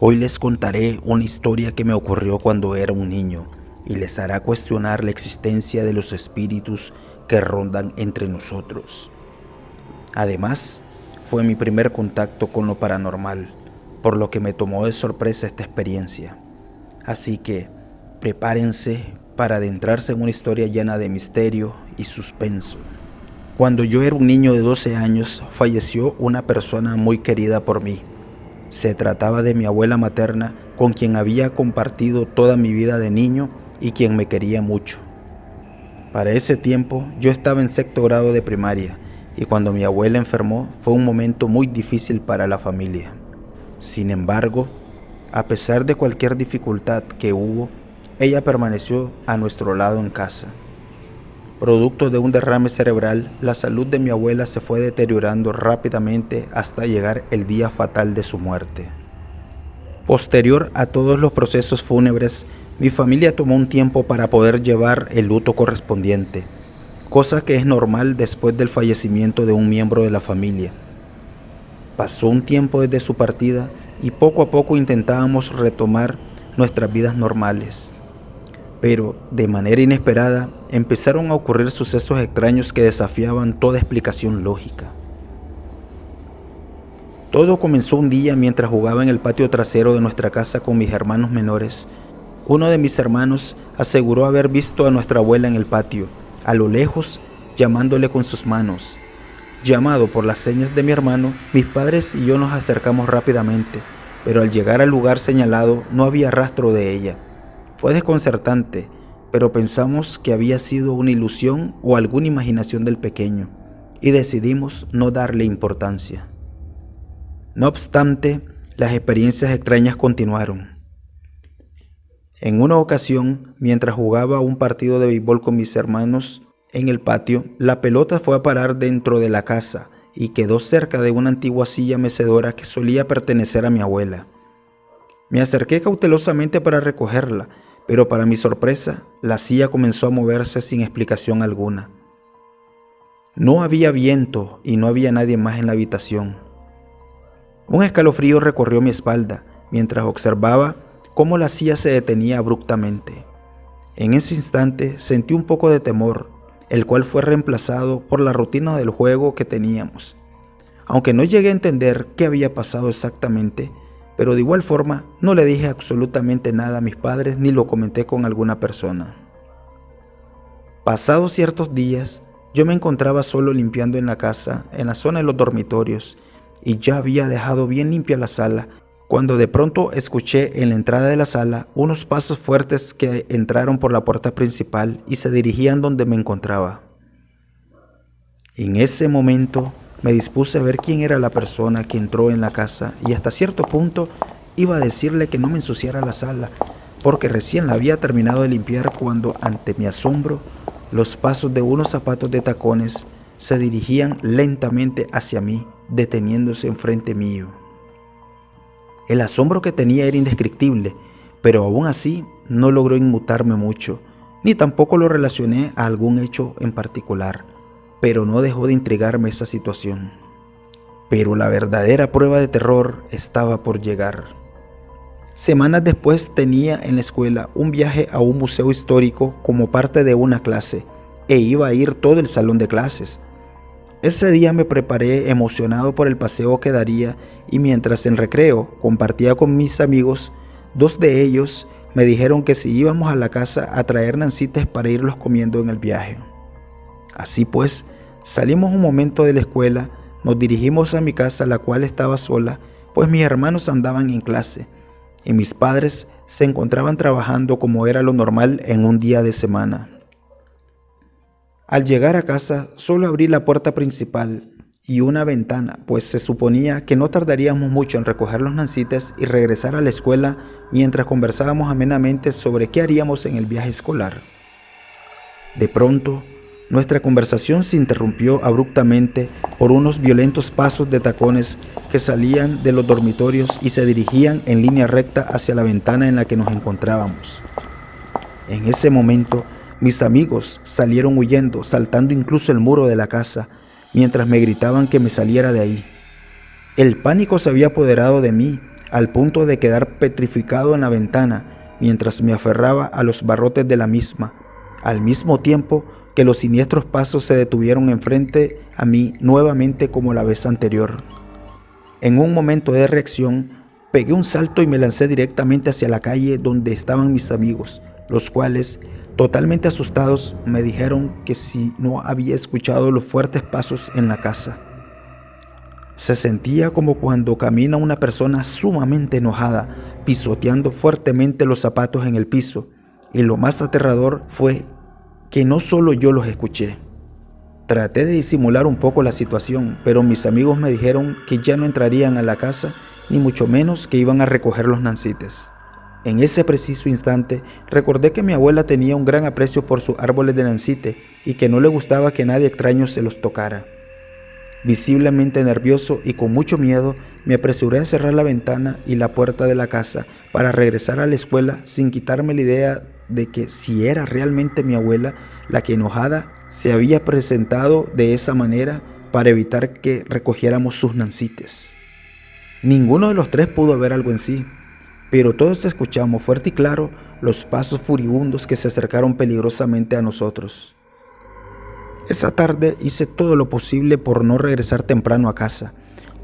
Hoy les contaré una historia que me ocurrió cuando era un niño y les hará cuestionar la existencia de los espíritus que rondan entre nosotros. Además, fue mi primer contacto con lo paranormal, por lo que me tomó de sorpresa esta experiencia. Así que, prepárense para adentrarse en una historia llena de misterio y suspenso. Cuando yo era un niño de 12 años, falleció una persona muy querida por mí. Se trataba de mi abuela materna, con quien había compartido toda mi vida de niño y quien me quería mucho. Para ese tiempo, yo estaba en sexto grado de primaria, y cuando mi abuela enfermó, fue un momento muy difícil para la familia. Sin embargo, a pesar de cualquier dificultad que hubo, ella permaneció a nuestro lado en casa. Producto de un derrame cerebral, la salud de mi abuela se fue deteriorando rápidamente hasta llegar el día fatal de su muerte. Posterior a todos los procesos fúnebres, mi familia tomó un tiempo para poder llevar el luto correspondiente, cosa que es normal después del fallecimiento de un miembro de la familia. Pasó un tiempo desde su partida y poco a poco intentábamos retomar nuestras vidas normales. Pero, de manera inesperada, empezaron a ocurrir sucesos extraños que desafiaban toda explicación lógica. Todo comenzó un día mientras jugaba en el patio trasero de nuestra casa con mis hermanos menores. Uno de mis hermanos aseguró haber visto a nuestra abuela en el patio, a lo lejos, llamándole con sus manos. Llamado por las señas de mi hermano, mis padres y yo nos acercamos rápidamente, pero al llegar al lugar señalado no había rastro de ella. Fue desconcertante, pero pensamos que había sido una ilusión o alguna imaginación del pequeño, y decidimos no darle importancia. No obstante, las experiencias extrañas continuaron. En una ocasión, mientras jugaba un partido de béisbol con mis hermanos en el patio, la pelota fue a parar dentro de la casa y quedó cerca de una antigua silla mecedora que solía pertenecer a mi abuela. Me acerqué cautelosamente para recogerla, pero para mi sorpresa, la silla comenzó a moverse sin explicación alguna. No había viento y no había nadie más en la habitación. Un escalofrío recorrió mi espalda mientras observaba cómo la silla se detenía abruptamente. En ese instante sentí un poco de temor, el cual fue reemplazado por la rutina del juego que teníamos. Aunque no llegué a entender qué había pasado exactamente, pero de igual forma no le dije absolutamente nada a mis padres ni lo comenté con alguna persona. Pasados ciertos días, yo me encontraba solo limpiando en la casa, en la zona de los dormitorios, y ya había dejado bien limpia la sala, cuando de pronto escuché en la entrada de la sala unos pasos fuertes que entraron por la puerta principal y se dirigían donde me encontraba. En ese momento me dispuse a ver quién era la persona que entró en la casa y hasta cierto punto iba a decirle que no me ensuciara la sala, porque recién la había terminado de limpiar cuando, ante mi asombro, los pasos de unos zapatos de tacones se dirigían lentamente hacia mí, deteniéndose enfrente mío. El asombro que tenía era indescriptible, pero aún así no logró inmutarme mucho, ni tampoco lo relacioné a algún hecho en particular, pero no dejó de intrigarme esa situación. Pero la verdadera prueba de terror estaba por llegar. Semanas después tenía en la escuela un viaje a un museo histórico como parte de una clase, e iba a ir todo el salón de clases. Ese día me preparé emocionado por el paseo que daría y mientras en recreo compartía con mis amigos, dos de ellos me dijeron que si íbamos a la casa a traer nancites para irlos comiendo en el viaje. Así pues, salimos un momento de la escuela, nos dirigimos a mi casa, la cual estaba sola, pues mis hermanos andaban en clase y mis padres se encontraban trabajando como era lo normal en un día de semana. Al llegar a casa, solo abrí la puerta principal y una ventana, pues se suponía que no tardaríamos mucho en recoger los nancites y regresar a la escuela mientras conversábamos amenamente sobre qué haríamos en el viaje escolar. De pronto, nuestra conversación se interrumpió abruptamente por unos violentos pasos de tacones que salían de los dormitorios y se dirigían en línea recta hacia la ventana en la que nos encontrábamos. En ese momento, mis amigos salieron huyendo, saltando incluso el muro de la casa, mientras me gritaban que me saliera de ahí. El pánico se había apoderado de mí, al punto de quedar petrificado en la ventana mientras me aferraba a los barrotes de la misma, al mismo tiempo que los siniestros pasos se detuvieron enfrente a mí nuevamente como la vez anterior. En un momento de reacción, pegué un salto y me lancé directamente hacia la calle donde estaban mis amigos, los cuales, totalmente asustados, me dijeron que si no había escuchado los fuertes pasos en la casa. Se sentía como cuando camina una persona sumamente enojada, pisoteando fuertemente los zapatos en el piso, y lo más aterrador fue que no solo yo los escuché. Traté de disimular un poco la situación, pero mis amigos me dijeron que ya no entrarían a la casa, ni mucho menos que iban a recoger los nancites. En ese preciso instante, recordé que mi abuela tenía un gran aprecio por sus árboles de nancite y que no le gustaba que nadie extraño se los tocara. Visiblemente nervioso y con mucho miedo, me apresuré a cerrar la ventana y la puerta de la casa para regresar a la escuela sin quitarme la idea de que si era realmente mi abuela la que enojada se había presentado de esa manera para evitar que recogiéramos sus nancites. Ninguno de los tres pudo ver algo en sí, pero todos escuchamos fuerte y claro los pasos furibundos que se acercaron peligrosamente a nosotros. Esa tarde hice todo lo posible por no regresar temprano a casa,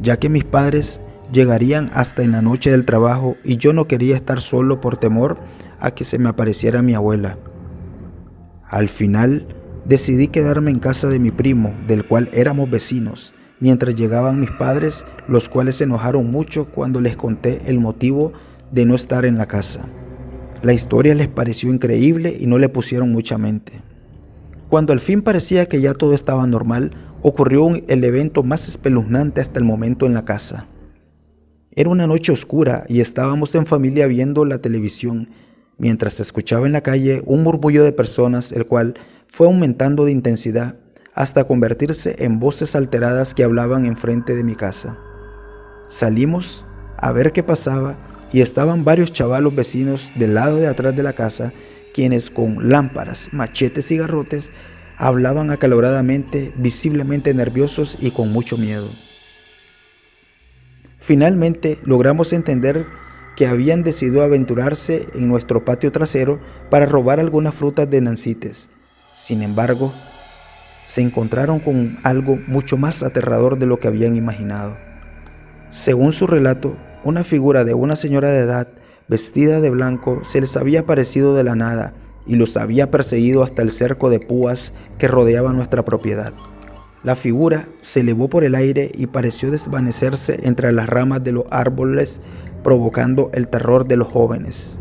ya que mis padres llegarían hasta en la noche del trabajo y yo no quería estar solo por temor a que se me apareciera mi abuela. Al final, decidí quedarme en casa de mi primo, del cual éramos vecinos, mientras llegaban mis padres, los cuales se enojaron mucho cuando les conté el motivo de no estar en la casa. La historia les pareció increíble y no le pusieron mucha mente. Cuando al fin parecía que ya todo estaba normal, ocurrió el evento más espeluznante hasta el momento en la casa. Era una noche oscura y estábamos en familia viendo la televisión, mientras se escuchaba en la calle un murmullo de personas, el cual fue aumentando de intensidad hasta convertirse en voces alteradas que hablaban enfrente de mi casa. Salimos a ver qué pasaba y estaban varios chavalos vecinos del lado de atrás de la casa, quienes con lámparas, machetes y garrotes hablaban acaloradamente, visiblemente nerviosos y con mucho miedo. Finalmente logramos entender que habían decidido aventurarse en nuestro patio trasero para robar algunas frutas de nancites. Sin embargo, se encontraron con algo mucho más aterrador de lo que habían imaginado. Según su relato, una figura de una señora de edad, vestida de blanco, se les había aparecido de la nada y los había perseguido hasta el cerco de púas que rodeaba nuestra propiedad. La figura se elevó por el aire y pareció desvanecerse entre las ramas de los árboles, provocando el terror de los jóvenes.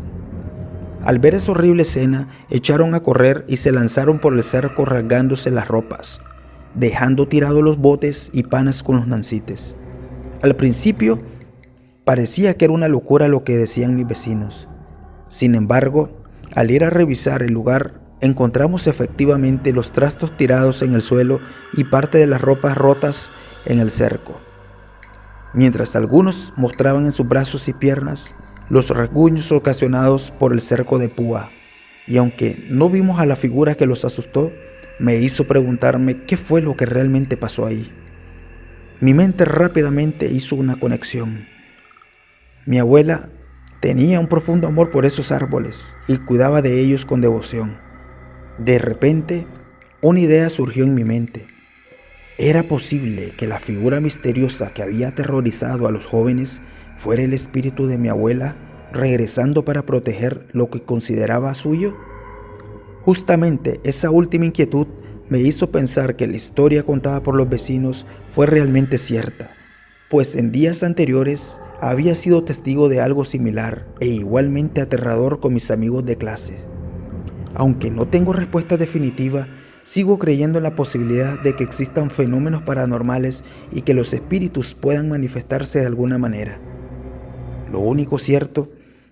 Al ver esa horrible escena, echaron a correr y se lanzaron por el cerco rasgándose las ropas, dejando tirados los botes y panas con los nancites. Al principio, parecía que era una locura lo que decían mis vecinos. Sin embargo, al ir a revisar el lugar, encontramos efectivamente los trastos tirados en el suelo y parte de las ropas rotas en el cerco. Mientras algunos mostraban en sus brazos y piernas los rasguños ocasionados por el cerco de púa, y aunque no vimos a la figura que los asustó, me hizo preguntarme qué fue lo que realmente pasó ahí. Mi mente rápidamente hizo una conexión. Mi abuela tenía un profundo amor por esos árboles y cuidaba de ellos con devoción. De repente, una idea surgió en mi mente. ¿Era posible que la figura misteriosa que había aterrorizado a los jóvenes fuera el espíritu de mi abuela, regresando para proteger lo que consideraba suyo? Justamente esa última inquietud me hizo pensar que la historia contada por los vecinos fue realmente cierta, pues en días anteriores había sido testigo de algo similar e igualmente aterrador con mis amigos de clase. Aunque no tengo respuesta definitiva, sigo creyendo en la posibilidad de que existan fenómenos paranormales y que los espíritus puedan manifestarse de alguna manera. Lo único cierto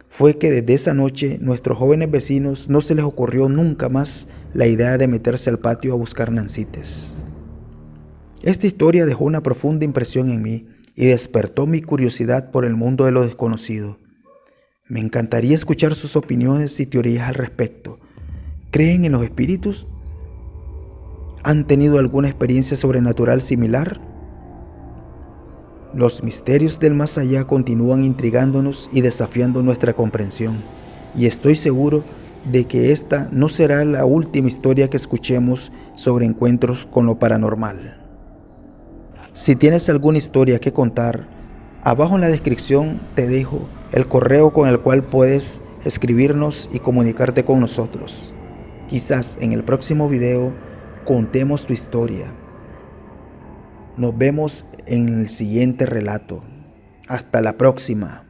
fue que desde esa noche nuestros jóvenes vecinos no se les ocurrió nunca más la idea de meterse al patio a buscar nancites. Esta historia dejó una profunda impresión en mí y despertó mi curiosidad por el mundo de lo desconocido. Me encantaría escuchar sus opiniones y teorías al respecto. ¿Creen en los espíritus? ¿Han tenido alguna experiencia sobrenatural similar? Los misterios del más allá continúan intrigándonos y desafiando nuestra comprensión, y estoy seguro de que esta no será la última historia que escuchemos sobre encuentros con lo paranormal. Si tienes alguna historia que contar, abajo en la descripción te dejo el correo con el cual puedes escribirnos y comunicarte con nosotros. Quizás en el próximo video contemos tu historia. Nos vemos en el siguiente relato. Hasta la próxima.